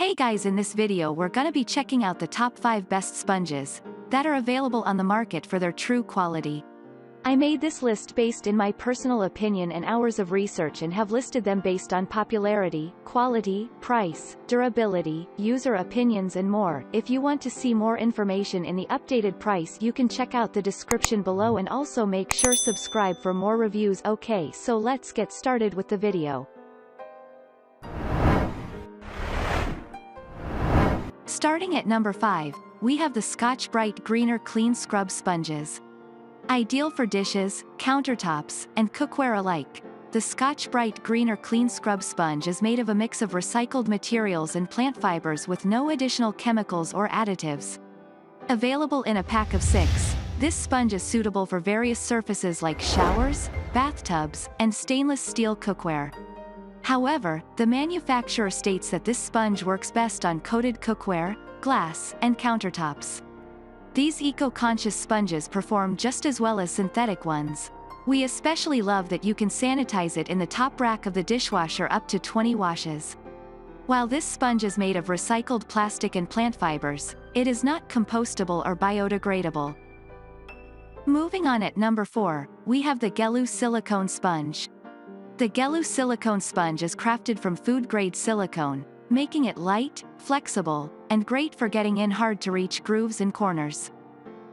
Hey guys, in this video we're gonna be checking out the top 5 best sponges that are available on the market for their true quality. I made this list based in my personal opinion and hours of research and have listed them based on popularity, quality, price, durability, user opinions and more. If you want to see more information in the updated price, you can check out the description below and also make sure subscribe for more reviews. Okay, so let's get started with the video. Starting at number 5, we have the Scotch-Brite Greener Clean Scrub Sponges. Ideal for dishes, countertops, and cookware alike, the Scotch-Brite Greener Clean Scrub Sponge is made of a mix of recycled materials and plant fibers with no additional chemicals or additives. Available in a pack of 6, this sponge is suitable for various surfaces like showers, bathtubs, and stainless steel cookware. However, the manufacturer states that this sponge works best on coated cookware, glass, and countertops. These eco-conscious sponges perform just as well as synthetic ones. We especially love that you can sanitize it in the top rack of the dishwasher up to 20 washes. While this sponge is made of recycled plastic and plant fibers, it is not compostable or biodegradable. Moving on at number 4, we have the Gelu Silicone Sponge. The Gelu silicone sponge is crafted from food-grade silicone, making it light, flexible, and great for getting in hard-to-reach grooves and corners.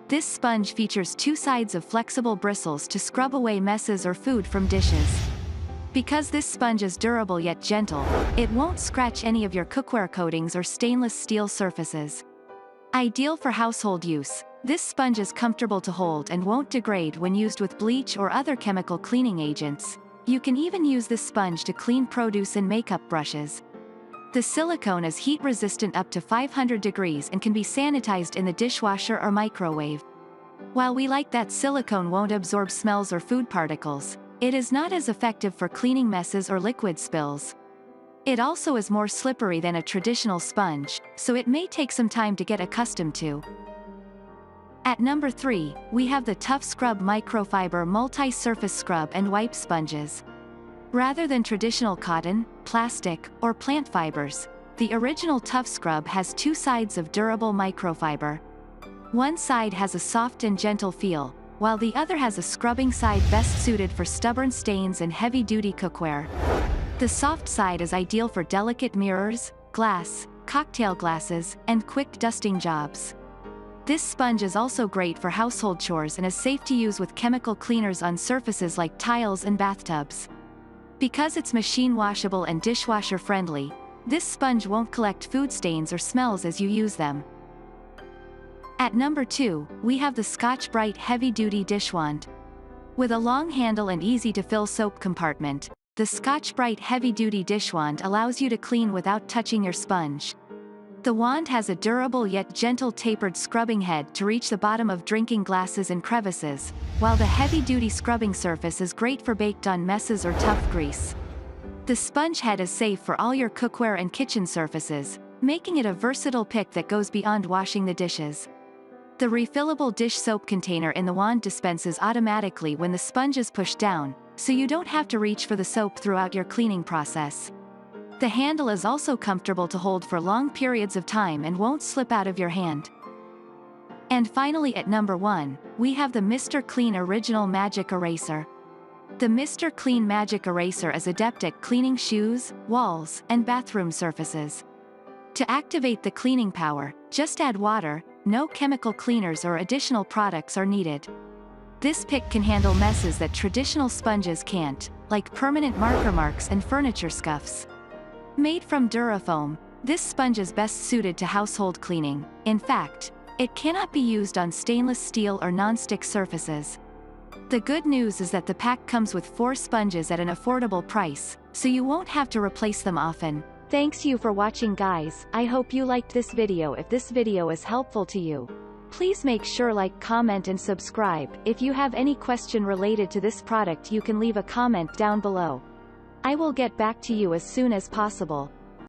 This sponge features 2 sides of flexible bristles to scrub away messes or food from dishes. Because this sponge is durable yet gentle, it won't scratch any of your cookware coatings or stainless steel surfaces. Ideal for household use, this sponge is comfortable to hold and won't degrade when used with bleach or other chemical cleaning agents. You can even use this sponge to clean produce and makeup brushes. The silicone is heat-resistant up to 500 degrees and can be sanitized in the dishwasher or microwave. While we like that silicone won't absorb smells or food particles, it is not as effective for cleaning messes or liquid spills. It also is more slippery than a traditional sponge, so it may take some time to get accustomed to. At number 3, we have the Tough Scrub Microfiber Multi-Surface Scrub and Wipe Sponges. Rather than traditional cotton, plastic, or plant fibers, the original Tough Scrub has 2 sides of durable microfiber. One side has a soft and gentle feel, while the other has a scrubbing side best suited for stubborn stains and heavy-duty cookware. The soft side is ideal for delicate mirrors, glass, cocktail glasses, and quick dusting jobs. This sponge is also great for household chores and is safe to use with chemical cleaners on surfaces like tiles and bathtubs. Because it's machine washable and dishwasher friendly, this sponge won't collect food stains or smells as you use them. At number 2, we have the Scotch-Brite Heavy Duty Dishwand. With a long handle and easy to fill soap compartment, the Scotch-Brite Heavy Duty Dishwand allows you to clean without touching your sponge. The wand has a durable yet gentle tapered scrubbing head to reach the bottom of drinking glasses and crevices, while the heavy-duty scrubbing surface is great for baked-on messes or tough grease. The sponge head is safe for all your cookware and kitchen surfaces, making it a versatile pick that goes beyond washing the dishes. The refillable dish soap container in the wand dispenses automatically when the sponge is pushed down, so you don't have to reach for the soap throughout your cleaning process. The handle is also comfortable to hold for long periods of time and won't slip out of your hand. And finally at number 1, we have the Mr. Clean Original Magic Eraser. The Mr. Clean Magic Eraser is adept at cleaning shoes, walls, and bathroom surfaces. To activate the cleaning power, just add water, no chemical cleaners or additional products are needed. This pick can handle messes that traditional sponges can't, like permanent marker marks and furniture scuffs. Made from Durafoam, this sponge is best suited to household cleaning. In fact, it cannot be used on stainless steel or non-stick surfaces. The good news is that the pack comes with 4 sponges at an affordable price, so you won't have to replace them often. Thanks you for watching guys, I hope you liked this video. If this video is helpful to you, please make sure like, comment and subscribe. If you have any question related to this product you can leave a comment down below. I will get back to you as soon as possible.